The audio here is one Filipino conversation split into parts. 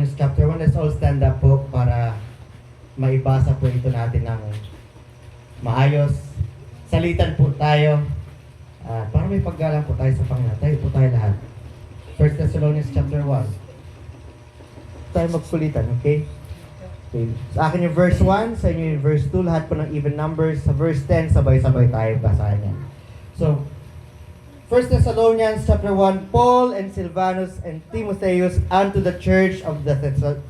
Thessalonians chapter 1. Let's all stand up po para maibasa po ito natin ng maayos. Salitan po tayo. Para may paggalang po tayo sa Panginoon. Tayo po tayo lahat. 1 Thessalonians chapter 1. Tayo magsulitan, okay? Sa akin yung verse 1, sa inyo yung verse 2, lahat po ng even numbers. Sa verse 10, sabay-sabay tayo basahin yan. So, 1 Thessalonians chapter 1, Paul and Silvanus and Timotheus unto the church of the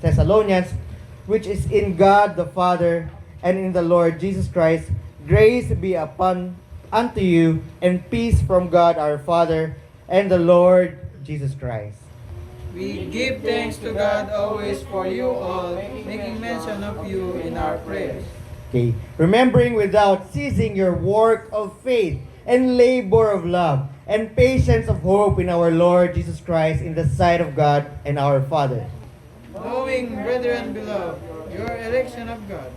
Thessalonians, which is in God the Father and in the Lord Jesus Christ, grace be upon unto you, and peace from God our Father and the Lord Jesus Christ. We give thanks to God always for you all, making mention of you in our prayers. Okay. Remembering without ceasing your work of faith and labor of love and patience of hope in our Lord Jesus Christ in the sight of God and our Father. Knowing, brethren beloved, your election of God.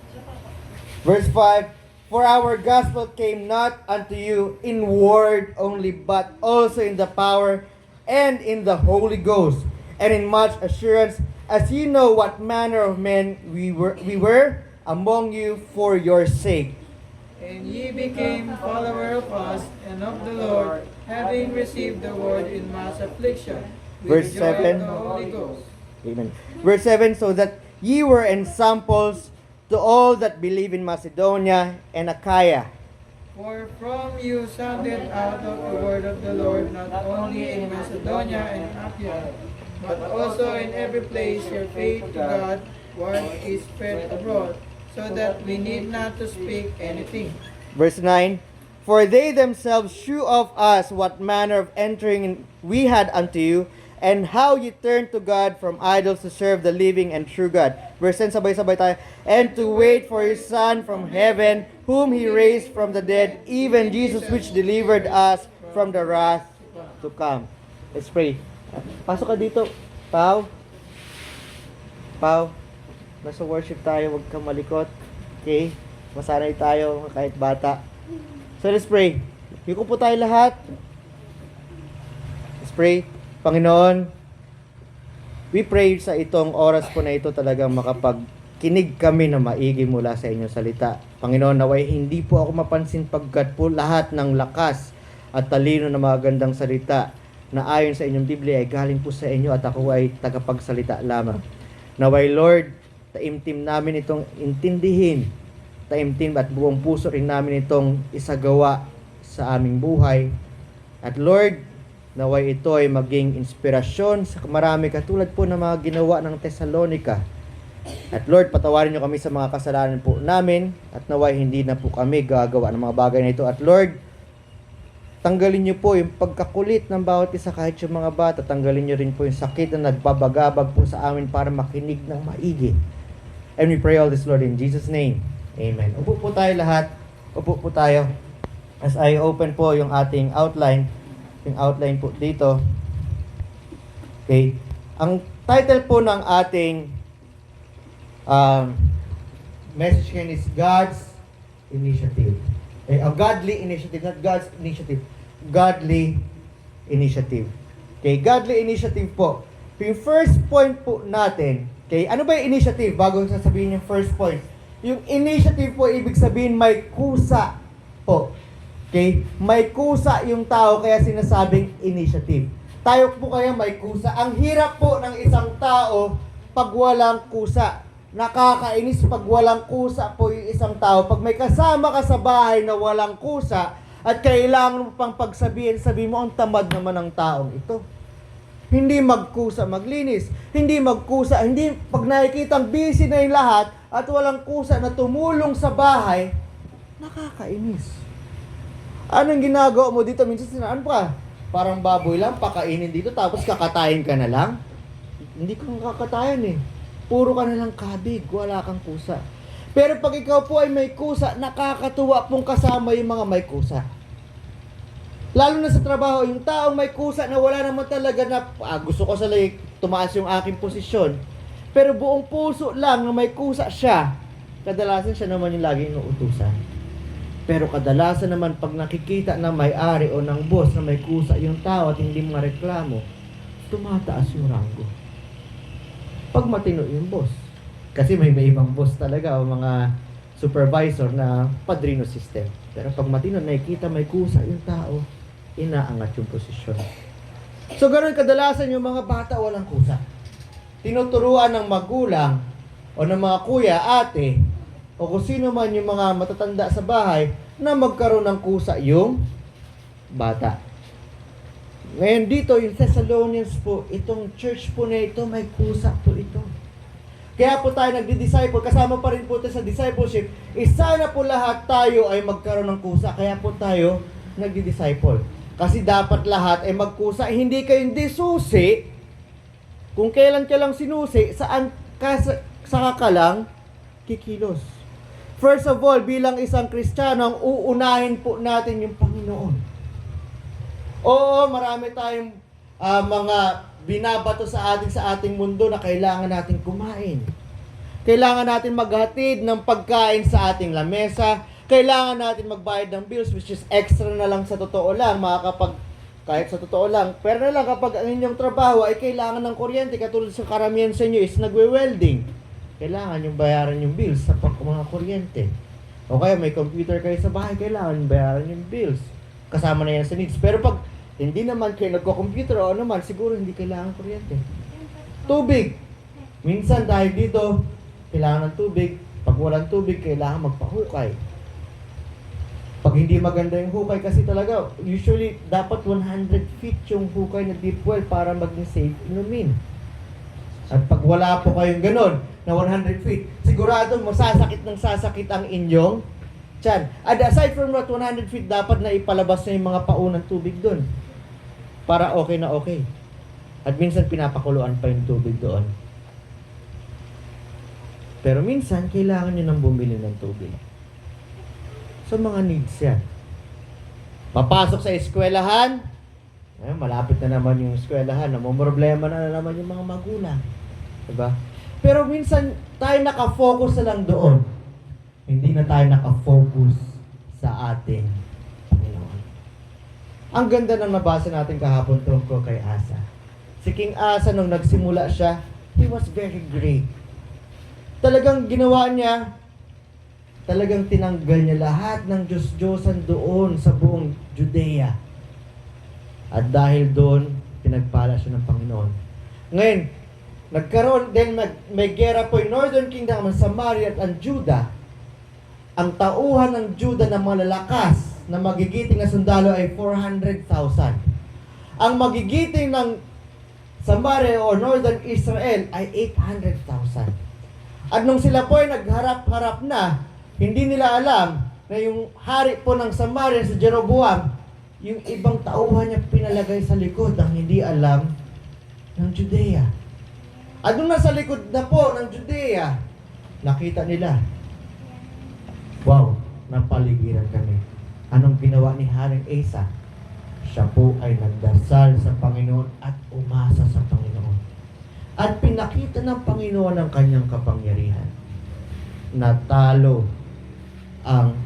Verse 5, for our gospel came not unto you in word only, but also in the power and in the Holy Ghost, and in much assurance, as ye know what manner of men we were among you for your sake. And ye became follower of us and of the Lord, having received the word in mass affliction, Verse with joy 7. of the Holy Ghost. Amen. Verse 7, so that ye were ensamples to all that believe in Macedonia and Achaia. For from you sounded out of the word of the Lord, not only in Macedonia and Achaia, but also in every place your faith to God is spread abroad, so that we need not to speak anything. Verse 9, for they themselves shew of us what manner of entering we had unto you, and how ye turned to God from idols to serve the living and true God. Verse 10, sabay-sabay tayo. And to wait for His Son from heaven, whom He raised from the dead, even Jesus which delivered us from the wrath to come. Let's pray. Pasok ka dito, Pao. Pao, nasa worship tayo, huwag kang malikot. Okay? Masanay tayo kahit bata. So let's pray. Yuko po tayo lahat. Let's pray. Panginoon, we pray sa itong oras po na ito talagang makapagkinig kami na maigi mula sa inyong salita. Panginoon, naway hindi po ako mapansin pagkat po lahat ng lakas at talino na mga gandang salita na ayon sa inyong Biblia ay galing po sa inyo at ako ay tagapagsalita lamang. Naway Lord, taimtim namin itong intindihin, taimtim at buong puso rin namin itong isagawa sa aming buhay. At Lord, naway ito ay maging inspirasyon sa marami katulad po ng mga ginawa ng Thessalonica. At Lord, patawarin niyo kami sa mga kasalanan po namin at naway hindi na po kami gagawa ng mga bagay na ito. At Lord, tanggalin niyo po yung pagkakulit ng bawat isa kahit yung mga bata. Tanggalin niyo rin po yung sakit na nagbabagabag po sa amin para makinig ng maigi. And we pray all this, Lord, in Jesus' name. Amen. Upo po tayo lahat. Upo po tayo. As I open po yung ating outline. Yung outline po dito. Okay. Ang title po ng ating message ngayon is God's Initiative. A godly initiative, not God's initiative. Godly initiative. Okay, godly initiative po. Yung first point po natin, okay, ano ba yung initiative? Bago sasabihin yung first point. Yung initiative po, ibig sabihin may kusa po. Okay? May kusa yung tao, kaya sinasabing initiative. Tayo po kaya may kusa. Ang hirap po ng isang tao pag walang kusa. Nakakainis pag walang kusa po yung isang tao. Pag may kasama ka sa bahay na walang kusa at kailangan mo pang pagsabihin, sabi mo, ang tamad naman ng taong ito. Hindi magkusa maglinis. Hindi magkusa. Hindi, pag nakikitang busy na yung lahat at walang kusa na tumulong sa bahay, nakakainis. Anong ginagawa mo dito? Minsan sinaan pa. Parang baboy lang, pakainin dito, tapos kakatayin ka na lang. Hindi kang kakatayan eh. Puro ka na lang kabig, wala kang kusa. Pero pag ikaw po ay may kusa, nakakatuwa pong kasama yung mga may kusa. Lalo na sa trabaho, yung taong may kusa na wala naman talaga na, gusto ko sa tumaas yung aking posisyon. Pero buong puso lang na may kusa siya, kadalasan siya naman yung laging inuutusan. Pero kadalasan naman pag nakikita na may-ari o ng boss na may kusa yung tao at hindi mareklamo, tumataas yung ranggo. Pag matino yung boss. Kasi may ibang boss talaga o mga supervisor na padrino system. Pero pag matino, nakikita may kusa yung tao, inaangat yung posisyon. So, ganun kadalasan yung mga bata walang kusa. Tinuturuan ng magulang o ng mga kuya, ate, o kung sino man yung mga matatanda sa bahay na magkaroon ng kusa yung bata. Ngayon dito, yung Thessalonians po, itong church po na ito, may kusa po ito. Kaya po tayo nagdi-disciple, kasama pa rin po ito sa discipleship, sana po lahat tayo ay magkaroon ng kusa. Kaya po tayo nagdi-disciple. Kasi dapat lahat ay magkusa. Hindi kayo hindi susi. Kung kailan ka lang sinusi, saan ka ka lang kikilos. First of all, bilang isang Kristiyano, ang uunahin po natin yung Panginoon. Oo, marami tayong mga binabato sa ating mundo na kailangan natin kumain. Kailangan natin maghatid ng pagkain sa ating lamesa. Kailangan natin magbayad ng bills, which is extra na lang sa totoo lang, kahit sa totoo lang. Pero na lang kapag ang inyong trabaho ay kailangan ng kuryente, katulad sa karamihan sa inyo is nagwe-welding. Kailangan yung bayaran yung bills sa mga kuryente. O kaya may computer kayo sa bahay, kailangan bayaran yung bills. Kasama na yan sa needs. Pero pag hindi naman kayo nagko-computer o naman, siguro hindi kailangan kuryente. Tubig. Minsan dahil dito, kailangan ng tubig. Pag walang tubig, kailangan magpahukay. Pag hindi maganda yung hukay kasi talaga, usually dapat 100 feet yung hukay na deep well para maging safe inumin. At pag wala po kayong ganun, na 100 feet, sigurado masasakit ng sasakit ang inyong tiyan. At aside from that 100 feet, dapat na ipalabas na yung mga paunang tubig doon. Para okay na okay. At minsan pinapakuluan pa yung tubig doon. Pero minsan, kailangan nyo nang bumili ng tubig. So, mga needs yan. Papasok sa eskwelahan, malapit na naman yung eskwelahan, namumroblema na naman yung mga magulang. Diba? Pero minsan, tayo nakafocus na lang doon. Hindi na tayo nakafocus sa ating Panginoon. Ang ganda ng nabasa natin kahapon tungkol kay Asa. Si King Asa, nung nagsimula siya, he was very great. Talagang ginawa niya, talagang tinanggal niya lahat ng Diyos-Diyosan doon sa buong Judea. At dahil doon, pinagpala siya ng Panginoon. Ngayon, nagkaroon din, may gera po yung Northern Kingdom, ang Samaria at ang Judah. Ang tauhan ng Judah na malalakas na magigiting na sundalo ay 400,000. Ang magigiting ng Samaria o Northern Israel ay 800,000. At nung sila po ay nagharap-harap na, hindi nila alam na yung hari po ng Samaria sa Jeroboam, yung ibang tauhan niya pinalagay sa likod ang hindi alam ng Judea. At nung nasa likod na po ng Judea, nakita nila, wow, napaligiran kami. Anong ginawa ni Haring Asa? Siya po ay nagdasal sa Panginoon at umasa sa Panginoon. At pinakita ng Panginoon ang kanyang kapangyarihan. Natalo ang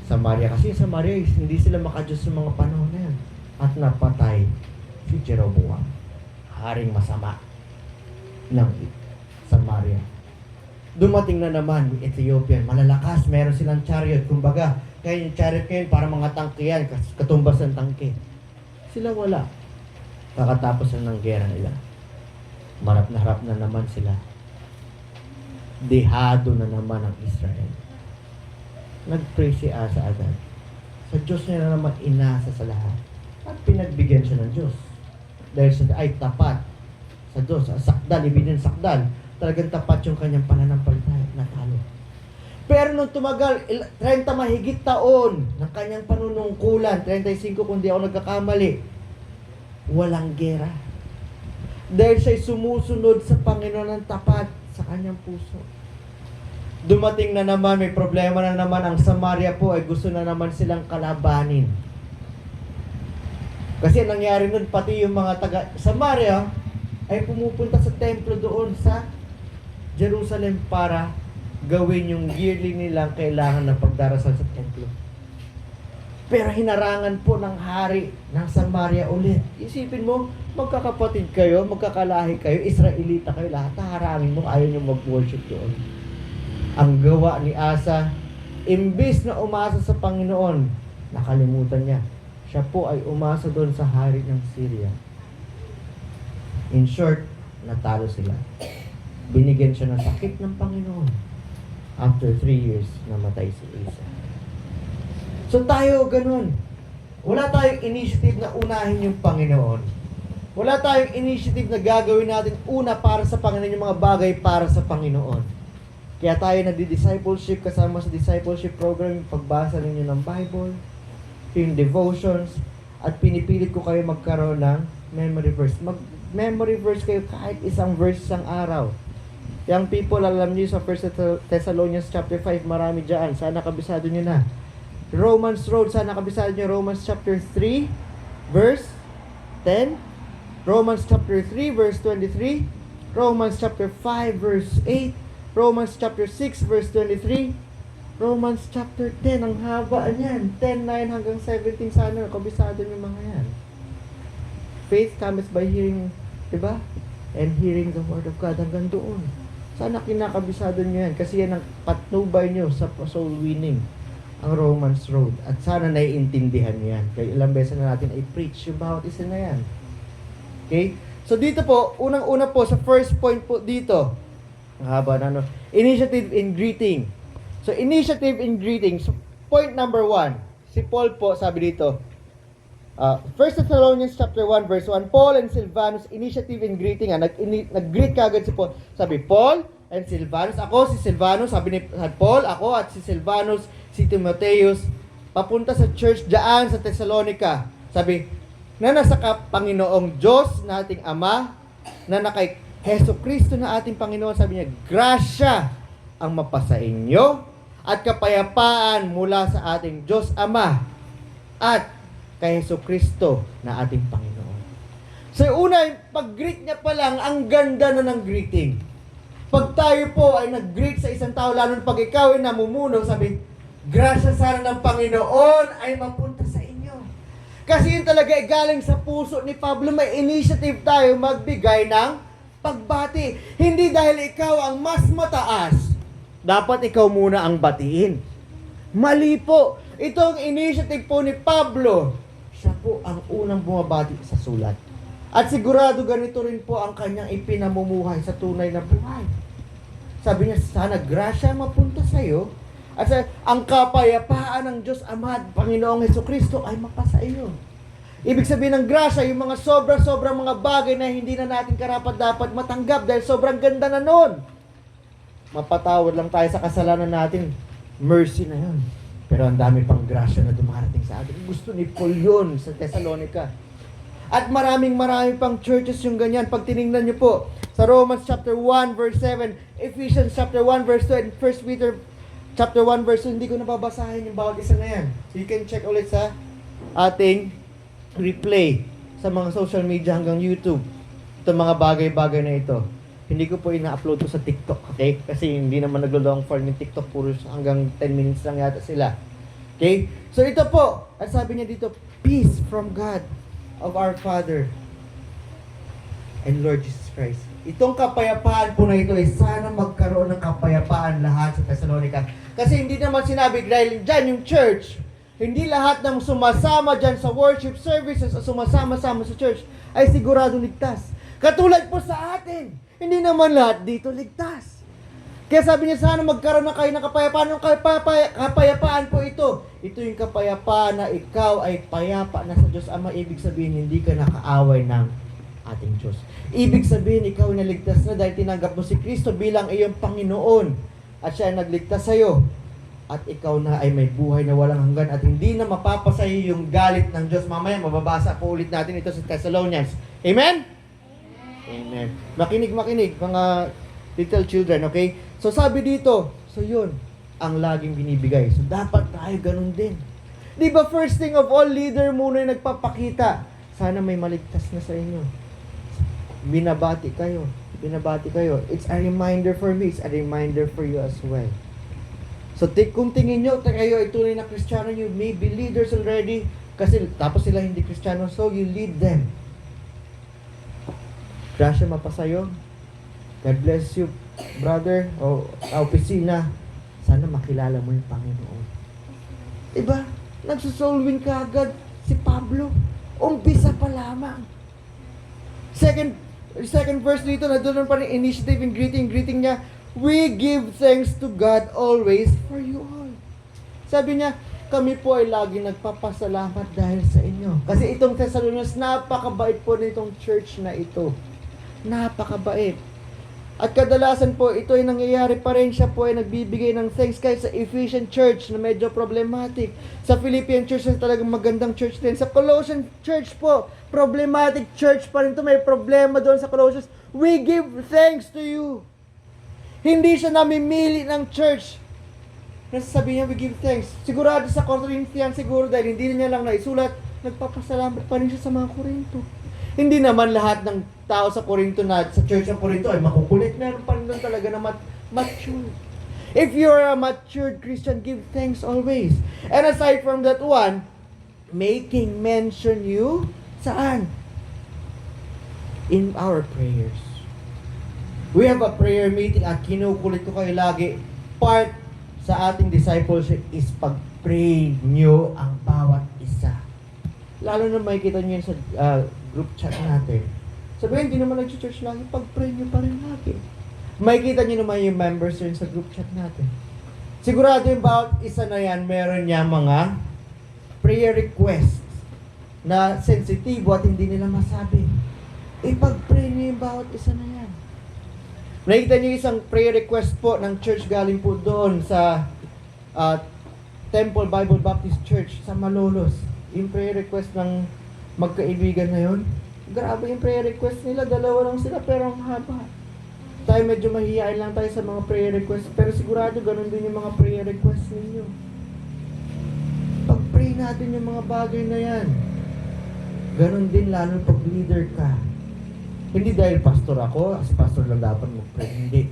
Samaria. Kasi sa Samaria, hindi sila makadiyos sa mga panahon na yan. At napatay si Jeroboam. Haring masama ng Samaria. Dumating na naman yung Ethiopian, malalakas, meron silang chariot. Kumbaga, kaya yung chariot ngayon, para mga tangke yan, katumbas ng tangke. Sila wala. Kakatapos na ng gera nila. Harap na naman sila. Dehado na naman ang Israel. Nag-pray si Asa agad. Sa Diyos niya na naman inasa sa lahat. At pinagbigyan siya ng Diyos. Dahil siya ay tapat sa Diyos. Sakdal, ibig din sakdal. Talagang tapat yung kanyang pananampalataya. Natalo. Pero nung tumagal, 30 mahigit taon ng kanyang panunungkulan, 35 kung di ako nagkakamali, walang gera. Dahil siya'y sumusunod sa Panginoon ng tapat sa kanyang puso. Dumating na naman, may problema na naman ang Samaria po ay gusto na naman silang kalabanin. Kasi nangyari nun, pati yung mga taga Samaria ay pumupunta sa templo doon sa Jerusalem para gawin yung yearly nilang kailangan ng pagdarasal sa templo. Pero hinarangan po ng hari ng Samaria ulit. Isipin mo, magkakapatid kayo, magkakalahi kayo, Israelita kayo, lahat haharangin mo, ayaw nyo mag-worship doon. Ang gawa ni Asa, imbis na umasa sa Panginoon, nakalimutan niya. Siya po ay umasa doon sa hari ng Syria. In short, natalo sila. Binigyan siya ng sakit ng Panginoon. After 3 years, namatay si Asa. So tayo ganun. Wala tayong initiative na unahin yung Panginoon. Wala tayong initiative na gagawin natin una para sa Panginoon, yung mga bagay para sa Panginoon. Kaya tayo nagdi-discipleship kasama sa discipleship program, yung pagbasa ninyo ng Bible, yung devotions, at pinipilit ko kayo magkaroon ng memory verse. Mag-memory verse kayo kahit isang verse isang araw. Young people, alam niyo sa 1 Thessalonians chapter 5, marami dyan. Sana kabisado niyo na. Romans Road, sana kabisado niyo Romans chapter 3, verse 10. Romans chapter 3, verse 23. Romans chapter 5, verse 8. Romans chapter 6, verse 23. Romans chapter 10, ang haba niyan. 10:9 hanggang 17, sana kabisado niyo mga yan. Faith comes by hearing, diba? And hearing the word of God, hanggang doon. Sana kinakabisado niyo yan, kasi yan ang patnubay niyo sa soul winning, ang Romans Road. At sana naiintindihan niyo yan. Kaya ilang beses na natin i-preach yung bawat isa na yan. Okay? So dito po, unang-una po, sa first point po dito, ang haba na, no? Initiative in greeting. So, initiative in greeting. So, point number 1. Si Paul po, sabi dito, 1 Thessalonians chapter 1, verse 1, Paul and Silvanus, initiative in greeting. Nag-greet kagad si Paul. Sabi, Paul and Silvanus. Ako, si Silvanus. Sabi ni Paul, ako at si Silvanus, si Timotheus, papunta sa church dyan sa Thessalonica. Sabi, na nasa Panginoong Diyos na ating Ama, na nakay Heso Kristo na ating Panginoon, sabi niya, grasya ang mapasa inyo at kapayapaan mula sa ating Diyos Ama at kay Heso Kristo na ating Panginoon. So una, pag-greet niya pa lang, ang ganda na ng greeting. Pag tayo po ay nag-greet sa isang tao, lalo na pag ikaw ay namumuno, sabi, grasya sana ng Panginoon ay mapunta sa inyo. Kasi yun talaga ay galing sa puso ni Pablo, may initiative tayo magbigay ng pagbati. Hindi dahil ikaw ang mas mataas, dapat ikaw muna ang batiin. Mali po. Itong initiative po ni Pablo, siya po ang unang bumabati sa sulat. At sigurado ganito rin po ang kanyang ipinamumuhay sa tunay na buhay. Sabi niya, sana grasya mapunta sa iyo at ang kapayapaan ng Diyos Ama at Panginoong Hesukristo ay mapasa iyo. Ibig sabihin ng grasya, yung mga sobra-sobra mga bagay na hindi na natin karapat-dapat matanggap dahil sobrang ganda na nun. Mapatawad lang tayo sa kasalanan natin. Mercy na yun. Pero ang dami pang grasya na dumarating sa atin. Gusto ni Paul yun sa Thessalonica. At maraming pang churches yung ganyan. Pag tinignan nyo po, sa Romans chapter 1 verse 7, Ephesians chapter 1 verse 2, and 1 Peter chapter 1 verse 2, hindi ko nababasahin yung bawat isa na yan. So you can check ulit sa ating replay sa mga social media hanggang YouTube. Itong mga bagay-bagay na ito. Hindi ko po ina-upload to sa TikTok, okay? Kasi hindi naman naglo-long form yung TikTok, puro hanggang 10 minutes lang yata sila. Okay? So ito po, at sabi niya dito, peace from God of our Father and Lord Jesus Christ. Itong kapayapaan po na ito ay sana magkaroon ng kapayapaan lahat sa Thessalonica. Kasi hindi naman sinabi dahil dyan yung church, hindi lahat ng sumasama dyan sa worship services o sumasama-sama sa church ay sigurado ligtas. Katulad po sa atin, hindi naman lahat dito ligtas. Kaya sabi niya, sana magkaroon na kayo ng kapayapaan. Yung kapayapaan po ito. Ito yung kapayapaan na ikaw ay payapa na sa Diyos Ama. Ibig sabihin, hindi ka nakaaway ng ating Diyos. Ibig sabihin, ikaw ay naligtas na dahil tinanggap mo si Kristo bilang iyong Panginoon. At siya ay nagligtas sa iyo. At ikaw na ay may buhay na walang hanggan at hindi na mapapasaya yung galit ng Diyos. Mamaya, mababasa po ulit natin ito sa Thessalonians. Amen? Amen. Makinig, mga little children, okay? So sabi dito, so yun, ang laging binibigay. So dapat tayo ganun din. Di ba first thing of all, leader muna yung nagpapakita. Sana may maligtas na sa inyo. Binabati kayo. It's a reminder for me. It's a reminder for you as well. So, kung tingin nyo, kayo ay tunay na Kristiyano, you may be leaders already, kasi tapos sila hindi Kristiyano, so you lead them. Grasya mapasayo. God bless you, brother, o sa opisina. Sana makilala mo yung Panginoon. Diba? Nagsusoul win ka agad si Pablo. Umpisa pa lamang. Second verse dito, na doon pa rin initiative and greeting niya. We give thanks to God always for you all. Sabi niya, kami po ay laging nagpapasalamat dahil sa inyo. Kasi itong Thessalonians, napakabait po nitong church na ito. Napakabait. At kadalasan po, ito ay nangyayari pa rin. Siya po ay nagbibigay ng thanks kahit sa Ephesian church na medyo problematic. Sa Philippian church na talagang magandang church din. Sa Colossian church po, problematic church pa rin ito. May problema doon sa Colossians. We give thanks to you. Hindi siya namimili ng church. Nasasabi niya, we give thanks. Sigurado sa Corinthians, siguro dahil hindi niya lang naisulat, nagpapasalamat pa rin siya sa mga Korinto. Hindi naman lahat ng tao sa Korinto na sa church ng Korinto ay makukulit. Meron pa rin doon talaga na mature. If you're a matured Christian, give thanks always. And aside from that one, making mention you, saan? In our prayers. We have a prayer meeting at kinukulit ko kayo lagi. Part sa ating discipleship is pag-pray nyo ang bawat isa. Lalo na makikita nyo yun sa group chat natin. Sabihin, hindi naman nag-church lagi, pag-pray nyo pa rin lagi. Makikita nyo naman yung members yun sa group chat natin. Sigurado yung bawat isa na yan, meron niya mga prayer requests na sensitibo at hindi nila masabi. Ipag-pray nyo yung bawat isa na yan. Nakita niyo isang prayer request po ng church galing po doon sa Temple Bible Baptist Church sa Malolos. Yung prayer request ng magkaibigan na yun. Grabe yung prayer request nila. 2 lang sila pero ang haba. Tayo medyo mahihain lang tayo sa mga prayer request. Pero sigurado ganun din yung mga prayer request ninyo. Pag-pray natin yung mga bagay na yan. Ganun din lalo pag leader ka. Hindi dahil pastor ako, as pastor lang dapat mag-pray. Hindi.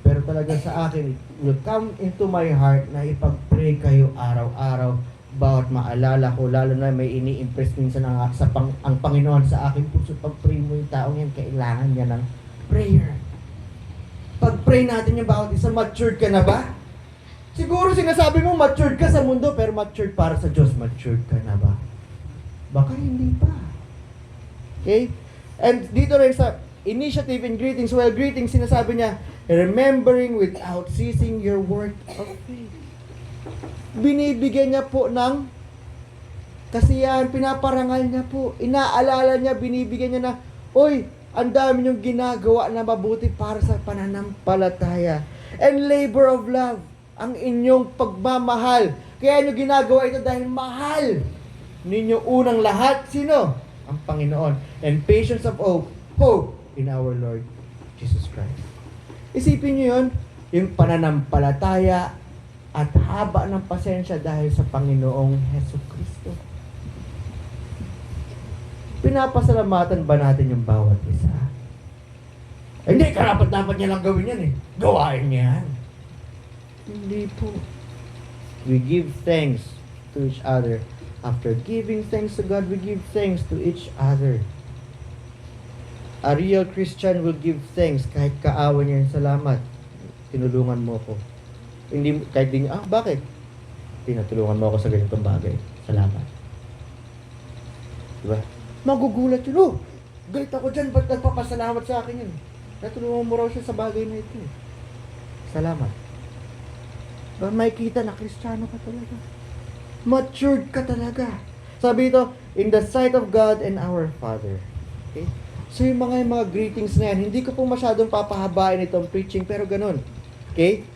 Pero talaga sa akin, it will come into my heart na ipag-pray kayo araw-araw bawat maalala ko, lalo na may ini-impress minsan ang Panginoon sa akin puso. Pag-pray mo yung taong yan, kailangan niya ng prayer. Pag-pray natin yung bawat isa, matured ka na ba? Siguro sinasabi mo, matured ka sa mundo, pero matured para sa Diyos, matured ka na ba? Baka hindi pa. Okay? And dito rin sa initiative and greetings, well, greetings, sinasabi niya, remembering without ceasing your work of faith. Binibigyan niya po ng kasiyahan, pinaparangal niya po, inaalala niya, binibigyan niya na, oy, ang dami niyong ginagawa na mabuti para sa pananampalataya. And labor of love, ang inyong pagmamahal. Kaya niyo ginagawa ito dahil mahal ninyo unang lahat, sino? Ang Panginoon. And patience of hope in our Lord Jesus Christ. Isipin niyo yun, yung pananampalataya at haba ng pasensya dahil sa Panginoong Hesus Kristo. Pinapasalamatan ba natin yung bawat isa? Hindi, karapat-dapat niya lang gawin yan eh. Gawain niya yan. Hindi po. We give thanks to each other. After giving thanks to God, we give thanks to each other. A real Christian will give thanks kahit kaawa niya yung salamat. Tinulungan mo ko. Hindi, kahit di niya, bakit? Tinatulungan mo ako sa ganitong bagay. Salamat. Diba? Magugulat yun. Oh, galit ako dyan. Ba't nagpapasalamat sa akin yun? Natulungan mo raw siya sa bagay na ito. Salamat. Diba? May kita na Kristiyano ka talaga. Matured ka talaga. Sabi ito, in the sight of God and our Father. Okay? So yung mga greetings na yan, hindi ko po masyadong papahabain itong preaching, pero ganun. Okay?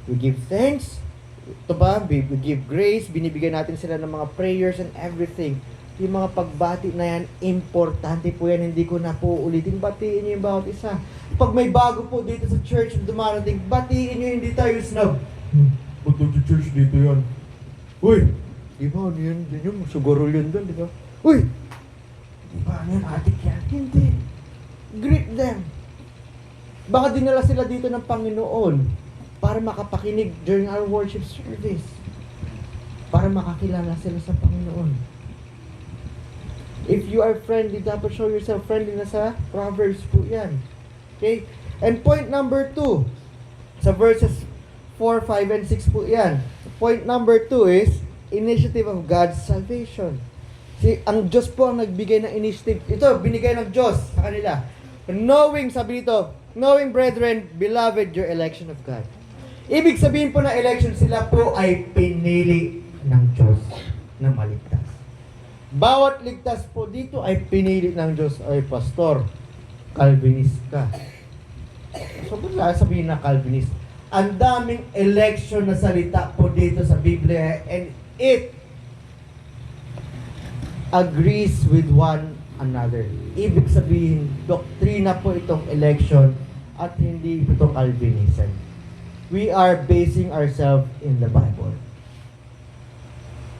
We give thanks. Ito ba? We give grace. Binibigyan natin sila ng mga prayers and everything. Yung mga pagbati na yan, importante po yan. Hindi ko na po ulitin. Batiin nyo yung bawat isa. Pag may bago po dito sa church dumarating, batiin nyo, hindi tayo snub. Ba't sa church dito yan? Uy! Di ba, ano yun? Yun yung sugurol yun doon, di ba? Uy! Di ba, ano yun? Atik yan? Hindi. Greet them. Baka dinala sila dito ng Panginoon para makapakinig during our worship service. Para makakilala sila sa Panginoon. If you are friendly, dapat show yourself friendly na sa Proverbs po yan. Okay? And point number 2, sa verses 4, 5, and 6 po yan. Point number 2 is, initiative of God's salvation. See, ang Diyos po ang nagbigay ng initiative. Ito, binigay ng Diyos sa kanila. Knowing, sabi dito, knowing, brethren, beloved, your election of God. Ibig sabihin po na election, sila po ay pinili ng Diyos na maligtas. Bawat ligtas po dito ay pinili ng Diyos. Ay, pastor, Calvinist ka. So, ba't sabihin na Calvinist? Ang daming election na salita po dito sa Biblia, and it agrees with one another. Ibig sabihin, doktrina po itong election at hindi ito Calvinism. We are basing ourselves in the Bible.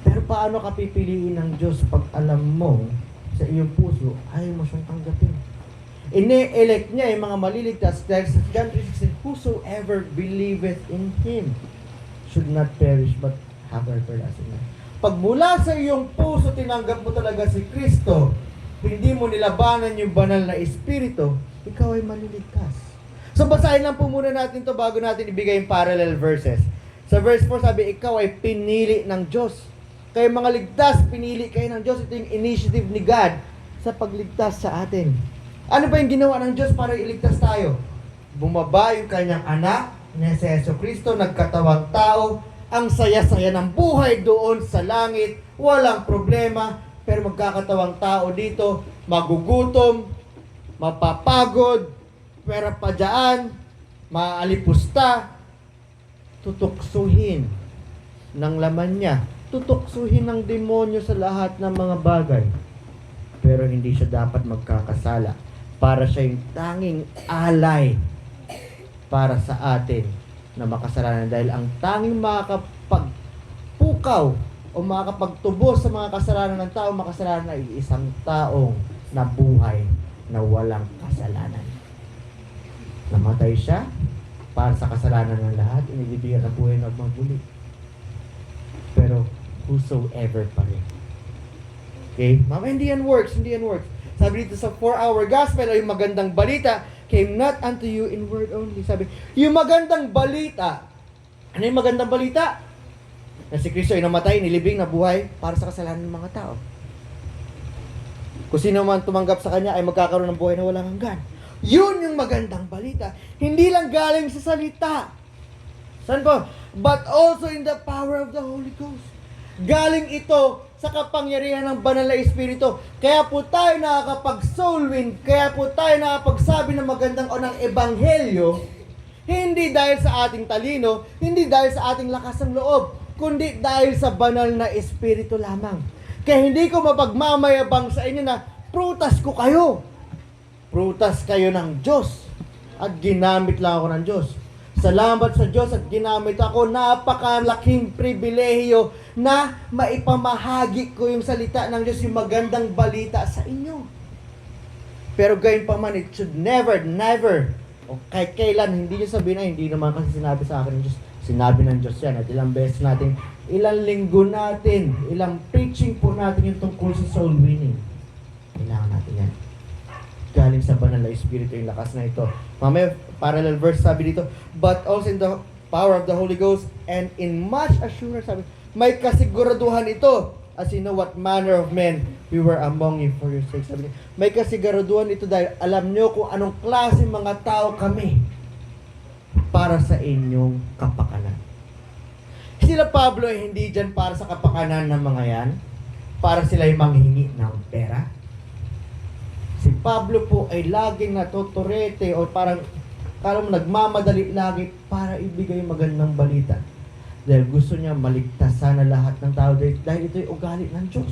Pero paano ka pipiliin ng Diyos pag alam mo sa iyong puso, ayaw mo siyang tanggapin? Ine-elect niya yung mga maliligtas dahil sa John 3:16, whosoever believeth in Him should not perish but have everlasting life. Pag mula sa iyong puso tinanggap mo talaga si Kristo, hindi mo nilabanan yung banal na Espiritu, ikaw ay maliligtas. So basahin lang po muna natin to bago natin ibigay yung parallel verses. Sa verse 4 sabi, ikaw ay pinili ng Diyos. Kayo mga ligtas, pinili kayo ng Diyos. Ito yung initiative ni God sa pagligtas sa atin. Ano ba yung ginawa ng Diyos para iligtas tayo? Bumaba yung kanyang anak, na si Jesucristo, nagkatawang tao, ang saya-saya ng buhay doon sa langit, walang problema, pero magkakatawang tao dito, magugutom, mapapagod, pera pa dyan, maalipusta, tutuksuhin ng laman niya, tutuksuhin ng demonyo sa lahat ng mga bagay. Pero hindi siya dapat magkakasala para siya yung tanging alay para sa atin na makasalanan. Dahil ang tanging makakapagpukaw o makakapagtubos sa mga kasalanan ng tao, makasalanan ay isang taong nabuhay na walang kasalanan. Namatay siya para sa kasalanan ng lahat, inilibigyan ng buhay na magbuli. Pero whosoever pa rin. Okay? Mama, hindi yan works. Sabi dito sa 4-hour gospel, ay magandang balita came not unto you in word only. Sabi, yung magandang balita, ano yung magandang balita? Na si Kristo ay namatay, nilibing, nabuhay para sa kasalanan ng mga tao. Kung sino man tumanggap sa Kanya ay magkakaroon ng buhay na walang hanggan. Yun yung magandang balita. Hindi lang galing sa salita. Saan po? But also in the power of the Holy Ghost. Galing ito sa kapangyarihan ng banal na Espiritu. Kaya po tayo nakakapag-soul win, kaya po tayo nakakapagsabi ng magandang o ng Ebanghelyo, hindi dahil sa ating talino, hindi dahil sa ating lakas ng loob, kundi dahil sa banal na Espiritu lamang. Kaya hindi ko mapagmamayabang sa inyo na prutas ko kayo. Prutas kayo ng Diyos. At ginamit lang ako ng Diyos. Salamat sa Diyos at ginamit ako. Napakalaking pribilehiyo na maipamahagi ko yung salita ng Diyos, yung magandang balita sa inyo. Pero gayon pa man, it should never, o kahit kailan, hindi nyo sabihin na, hindi naman kasi sinabi sa akin ng Diyos. Sinabi ng Diyos yan. At ilang beses natin, ilang linggo natin, ilang preaching po natin yung tungkol sa soul winning. Kailangan natin yan. Galing sa banal na Espiritu yung lakas na ito. Mamaya, parallel verse sabi dito, but also in the power of the Holy Ghost and in much assurance, sabi, may kasiguraduhan ito, as you know what manner of men we were among you for your sake. Sabi niya, may kasiguraduhan ito dahil alam nyo kung anong klase mga tao kami para sa inyong kapakanan. Sila Pablo ay hindi dyan para sa kapakanan ng mga yan, para sila'y manghingi ng pera. Si Pablo po ay laging natuturete o parang nagmamadali lagi para ibigay magandang balita. Dahil gusto niya maligtas sana lahat ng tao dahil ito'y ugali ng Diyos.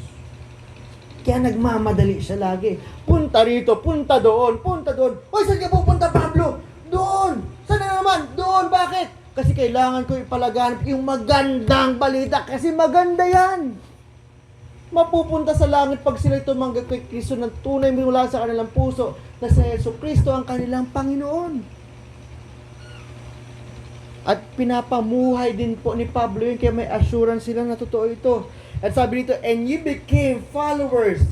Kaya nagmamadali siya lagi. Punta rito, punta doon, punta doon. Hoy, saan ka pupunta, Pablo? Doon! Saan na naman? Doon! Bakit? Kasi kailangan ko ipalaganap yung magandang balita kasi maganda yan. Mapupunta sa langit pag sila tumanggap kay Kristo ng tunay mula sa kanilang puso na si Jesucristo ang kanilang Panginoon. At pinapamuhay din po ni Pablo yun, kaya may assurance sila na totoo ito. At sabi dito, and you became followers